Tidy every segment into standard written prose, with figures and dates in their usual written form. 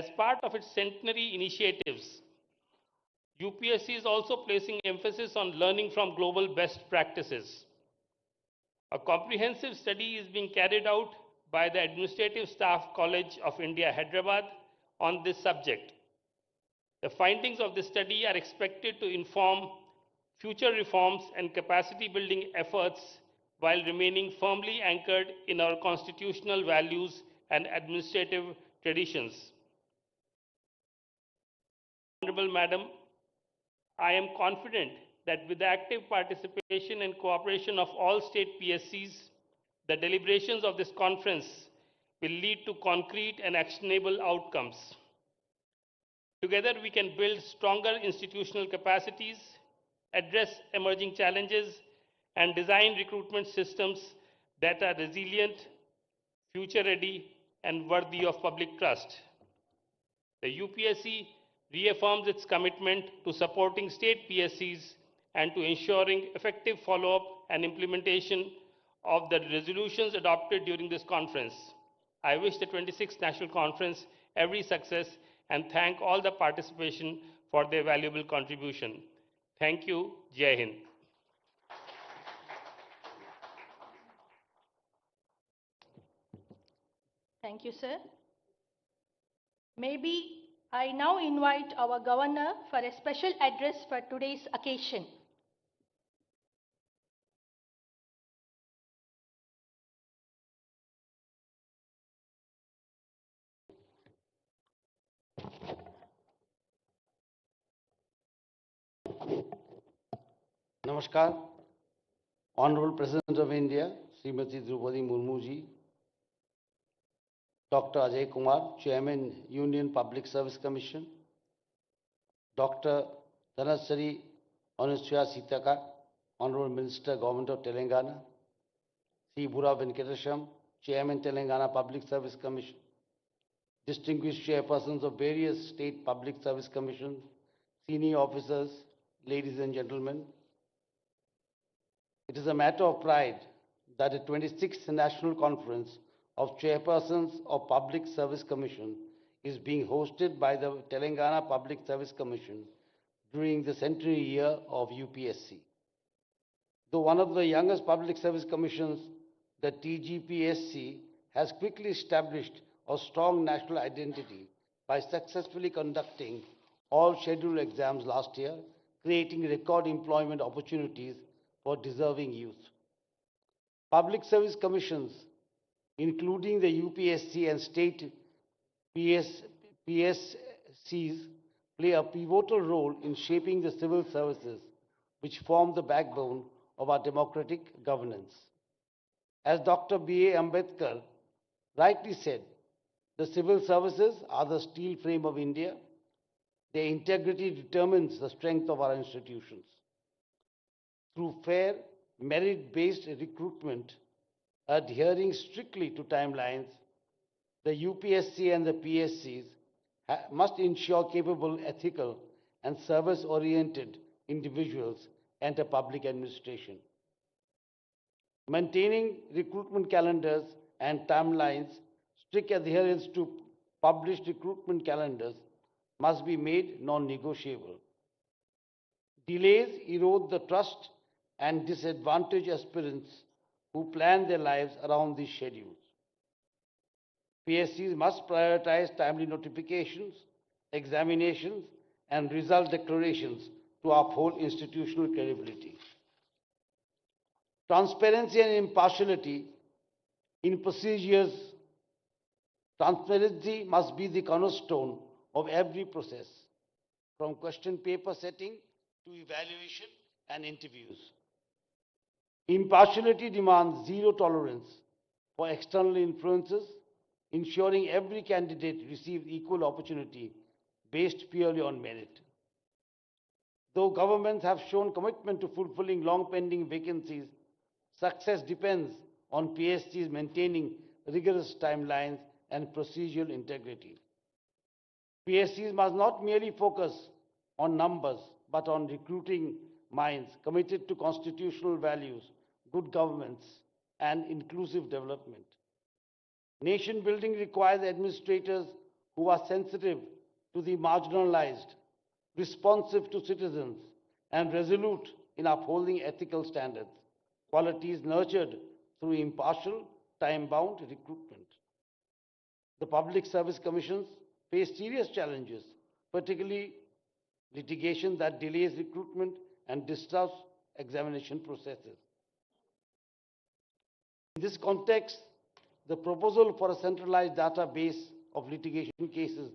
As part of its centenary initiatives, UPSC is also placing emphasis on learning from global best practices. A comprehensive study is being carried out by the Administrative Staff College of India, Hyderabad, on this subject. The findings of this study are expected to inform future reforms and capacity building efforts while remaining firmly anchored in our constitutional values and administrative traditions. Honorable Madam, I am confident that with the active participation and cooperation of all state PSCs, the deliberations of this conference will lead to concrete and actionable outcomes. Together, we can build stronger institutional capacities, address emerging challenges, and design recruitment systems that are resilient, future-ready, and worthy of public trust. The UPSC reaffirms its commitment to supporting state PSCs and to ensuring effective follow-up and implementation of the resolutions adopted during this conference. I wish the 26th National Conference every success and thank all the participation for their valuable contribution. Thank you. Jai Hind. Thank you, sir. Maybe I now invite our Governor for a special address for today's occasion. Namaskar, Honorable President of India, Srimati Droupadi Murmu ji, Dr. Ajay Kumar, Chairman, Union Public Service Commission, Dr. Dhanasari Anuswaya, Honorable Minister, Government of Telangana, Sri Bura Venkatesham, Chairman, Telangana Public Service Commission, distinguished chairpersons of various state public service commissions, senior officers, ladies and gentlemen. It is a matter of pride that the 26th National Conference of Chairpersons of Public Service Commission is being hosted by the Telangana Public Service Commission during the centenary year of UPSC. Though one of the youngest public service commissions, the TGPSC has quickly established a strong national identity by successfully conducting all scheduled exams last year, creating record employment opportunities for deserving youth. Public service commissions, including the UPSC and state PSCs, play a pivotal role in shaping the civil services, which form the backbone of our democratic governance. As Dr. B.A. Ambedkar rightly said, the civil services are the steel frame of India. Their integrity determines the strength of our institutions. Through fair, merit-based recruitment, adhering strictly to timelines, the UPSC and the PSCs must ensure capable, ethical, and service-oriented individuals enter public administration. Maintaining recruitment calendars and timelines, strict adherence to published recruitment calendars must be made non-negotiable. Delays erode the trust and disadvantage aspirants who plan their lives around these schedules. PSCs must prioritize timely notifications, examinations, and result declarations to uphold institutional credibility. Transparency and impartiality in procedures. Transparency must be the cornerstone of every process, from question paper setting to evaluation and interviews. Impartiality demands zero tolerance for external influences, ensuring every candidate receives equal opportunity based purely on merit. Though governments have shown commitment to fulfilling long-pending vacancies, success depends on PSCs maintaining rigorous timelines and procedural integrity. PSCs must not merely focus on numbers, but on recruiting minds committed to constitutional values, good governance, and inclusive development. Nation building requires administrators who are sensitive to the marginalized, responsive to citizens, and resolute in upholding ethical standards, qualities nurtured through impartial, time-bound recruitment. The public service commissions face serious challenges, particularly litigation that delays recruitment and disrupts examination processes. In this context, the proposal for a centralized database of litigation cases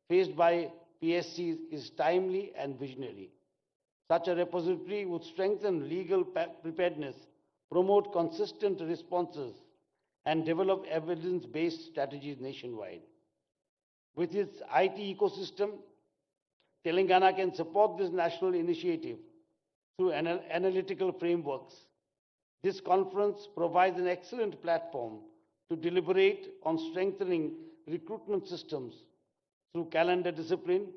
faced by PSCs is timely and visionary. Such a repository would strengthen legal preparedness, promote consistent responses, and develop evidence-based strategies nationwide. With its IT ecosystem, Telangana can support this national initiative through analytical frameworks. This conference provides an excellent platform to deliberate on strengthening recruitment systems through calendar discipline,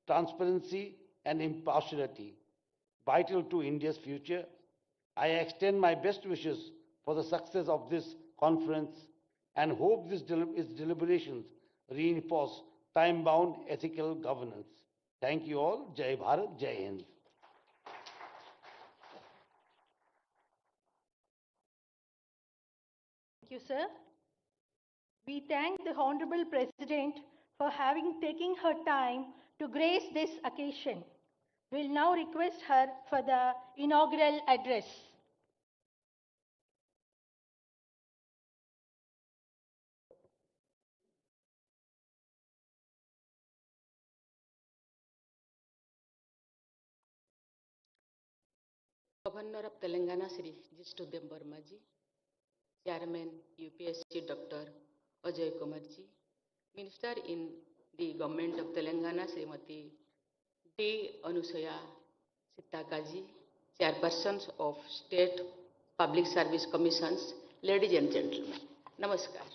transparency, and impartiality, vital to India's future. I extend my best wishes for the success of this conference and hope its deliberations reinforce time-bound ethical governance. Thank you all. Jai Bharat, Jai Hind. Thank you, sir. We thank the Honorable President for having taken her time to grace this occasion. We'll now request her for the inaugural address. Governor of Telangana Sri Droupadi Murmu ji, Chairman UPSC Dr. Ajay Kumar ji, Minister in the Government of Telangana Srimati D. Anusaya Sitaka ji, Chairpersons of State Public Service Commissions, ladies and gentlemen, Namaskar.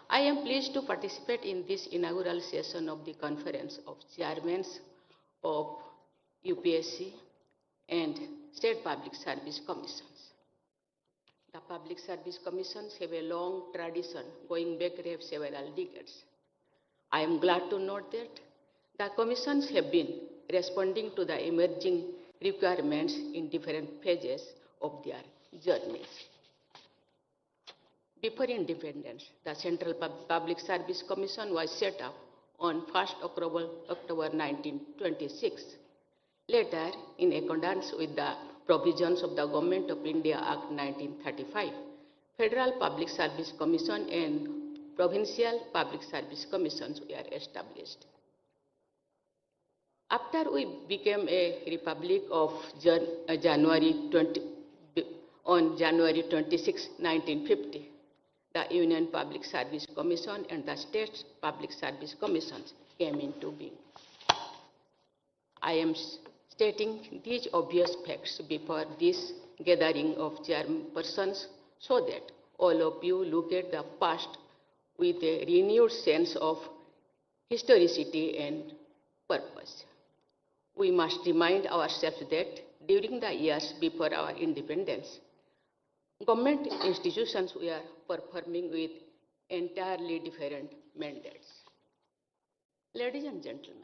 I am pleased to participate in this inaugural session of the Conference of Chairmen of UPSC and State Public Service Commissions. The Public Service Commissions have a long tradition going back several decades. I am glad to note that the commissions have been responding to the emerging requirements in different phases of their journeys. Before independence, the Central Public Service Commission was set up on 1st October 1926. Later, in accordance with the provisions of the Government of India Act 1935, Federal Public Service Commission and Provincial Public Service Commissions were established. After we became a republic of January 26, 1950, the Union Public Service Commission and the State Public Service Commissions came into being. I am stating these obvious facts before this gathering of chairpersons so that all of you look at the past with a renewed sense of historicity and purpose. We must remind ourselves that during the years before our independence, government institutions were performing with entirely different mandates. Ladies and gentlemen,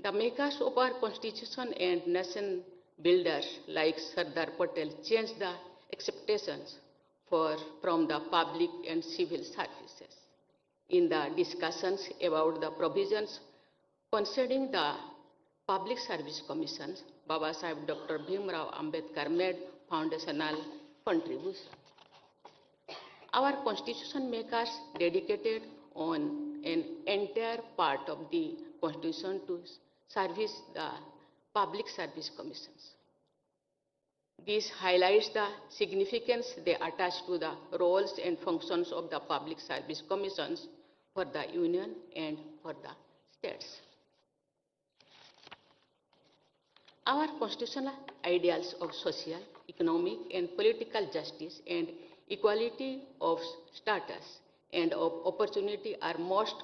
the makers of our constitution and nation builders like Sardar Patel changed the expectations from the public and civil services. In the discussions about the provisions concerning the Public Service Commissions, Baba Sahib Dr. Bhimrao Ambedkar made foundational contribution. Our constitution makers dedicated on an entire part of the constitution to service the Public Service Commissions. This highlights the significance they attach to the roles and functions of the Public Service Commissions for the Union and for the states. Our constitutional ideals of social, economic, and political justice and equality of status and of opportunity are most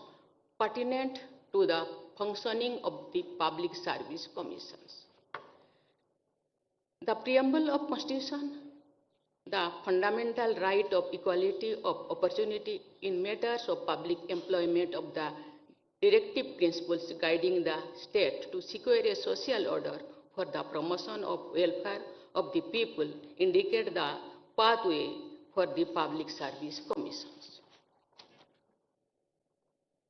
pertinent to the functioning of the Public Service Commissions. The preamble of Constitution the fundamental right of equality of opportunity in matters of public employment of the directive principles guiding the state to secure a social order for the promotion of welfare of the people indicate the pathway for the public service commissions.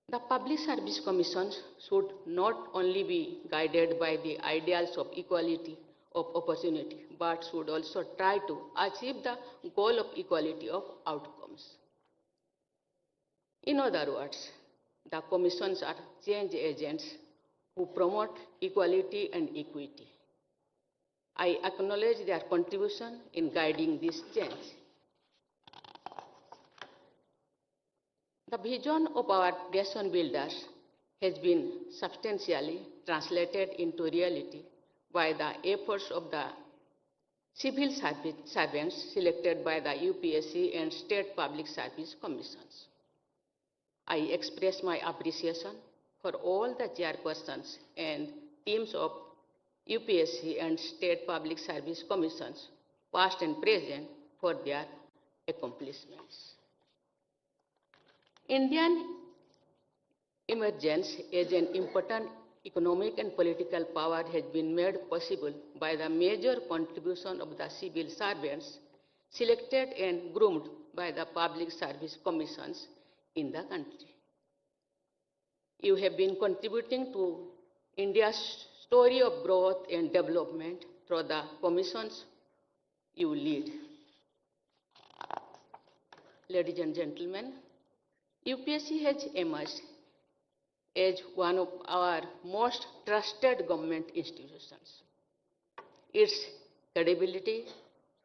The public service commissions should not only be guided by the ideals of equality of opportunity, but should also try to achieve the goal of equality of outcomes. In other words, the commissions are change agents who promote equality and equity. I acknowledge their contribution in guiding this change. The vision of our nation builders has been substantially translated into reality by the efforts of the civil servants selected by the UPSC and state public service commissions. I express my appreciation for all the chairpersons and teams of UPSC and state public service commissions, past and present, for their accomplishments. Indian emergence as an important economic and political power has been made possible by the major contribution of the civil servants selected and groomed by the public service commissions in the country. You have been contributing to India's story of growth and development through the commissions you lead. Ladies and gentlemen, UPSC has emerged as one of our most trusted government institutions. Its credibility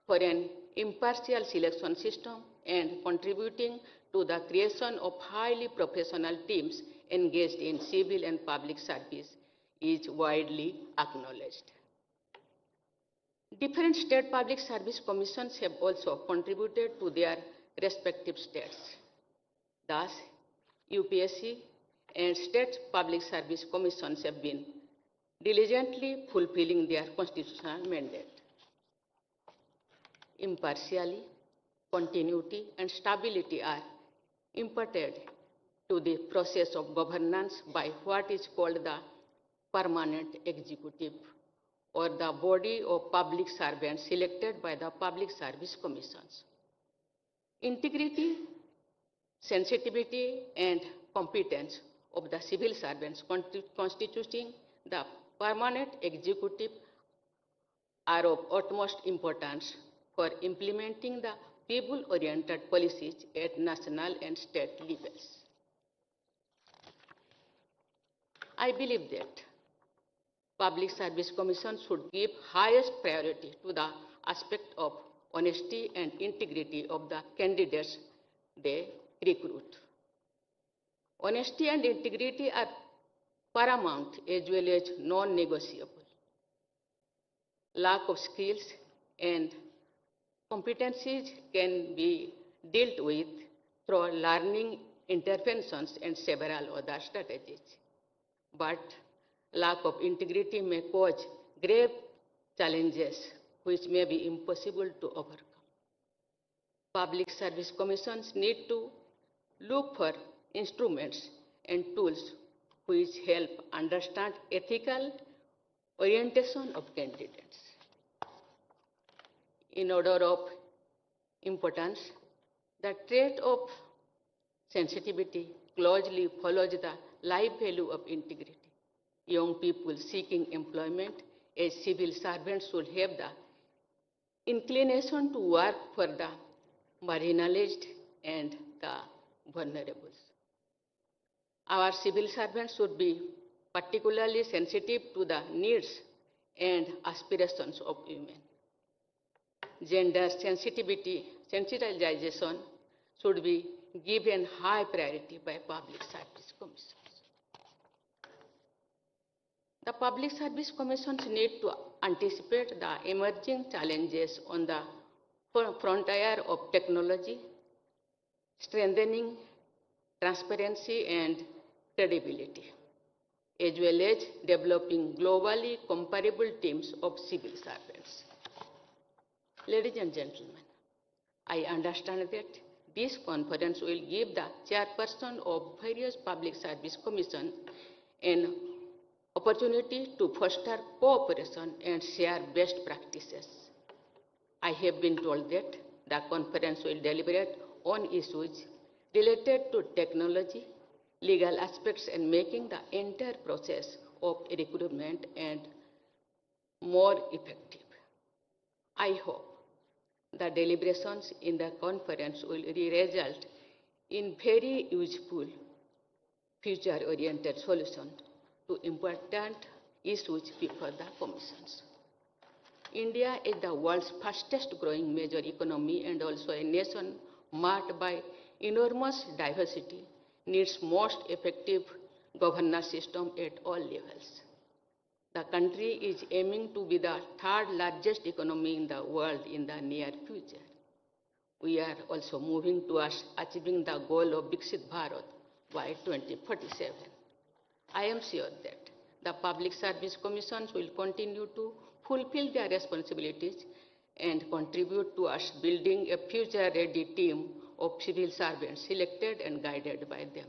for an impartial selection system and contributing to the creation of highly professional teams engaged in civil and public service is widely acknowledged. Different state public service commissions have also contributed to their respective states. Thus, UPSC and state public service commissions have been diligently fulfilling their constitutional mandate. Impartiality, continuity, and stability are imparted to the process of governance by what is called the permanent executive, or the body of public servants selected by the public service commissions. Integrity, sensitivity, and competence of the civil servants constituting the permanent executive are of utmost importance for implementing the people-oriented policies at national and state levels. I believe that public service commissions should give highest priority to the aspect of honesty and integrity of the candidates they recruit. Honesty and integrity are paramount as well as non-negotiable. Lack of skills and competencies can be dealt with through learning interventions and several other strategies. But lack of integrity may cause grave challenges which may be impossible to overcome. Public service commissions need to look for instruments and tools which help understand ethical orientation of candidates. In order of importance, the trait of sensitivity closely follows the life value of integrity. Young people seeking employment as civil servants should have the inclination to work for the marginalized and the vulnerable. Our civil servants should be particularly sensitive to the needs and aspirations of women. Gender sensitization should be given high priority by public service commissions. The public service commissions need to anticipate the emerging challenges on the frontier of technology, strengthening transparency and credibility, as well as developing globally comparable teams of civil servants. Ladies and gentlemen, I understand that this conference will give the chairperson of various public service commissions an opportunity to foster cooperation and share best practices. I have been told that the conference will deliberate on issues related to technology, legal aspects, and making the entire process of recruitment and more effective. I hope the deliberations in the conference will result in very useful, future-oriented solutions to important issues before the commissions. India is the world's fastest growing major economy and also a nation marked by enormous diversity, needs most effective governance system at all levels. The country is aiming to be the third largest economy in the world in the near future. We are also moving towards achieving the goal of Viksit Bharat by 2047. I am sure that the Public Service Commissions will continue to fulfill their responsibilities and contribute towards building a future-ready team of civil servants selected and guided by them.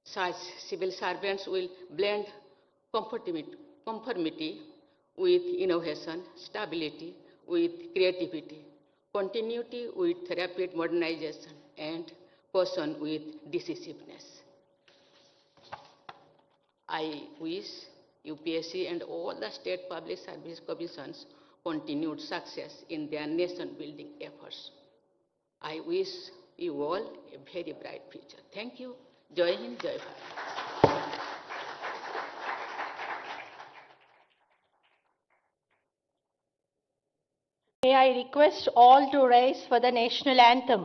Such civil servants will blend conformity with innovation, stability with creativity, continuity with rapid modernization, and caution with decisiveness. I wish UPSC and all the state public service commissions continued success in their nation-building efforts. I wish you all a very bright future. Thank you. Jai Hind, Jai Bharat. May I request all to rise for the national anthem.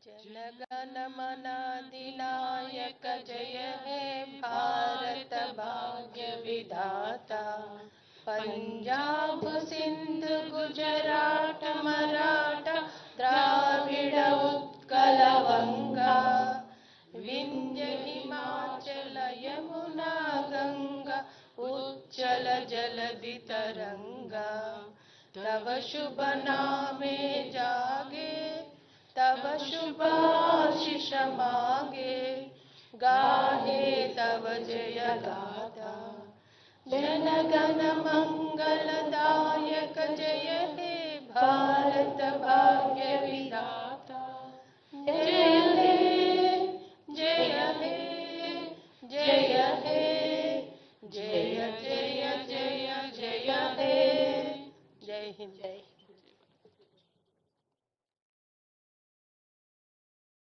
जनगणमनाधिनायक जय हे भारत भाग्य विधाता पंजाब सिंध गुजरात मराठा द्राविड उत्कल गंगा विंध्य हिमाचल यमुना गंगा उच्चल जलधि तरंगा तव शुभ नामे जागे तव शुभ आशीष मांगे गाहे तव जय गाथा जन गण मंगलदायक जय हे भारत भाग्य विधाता जय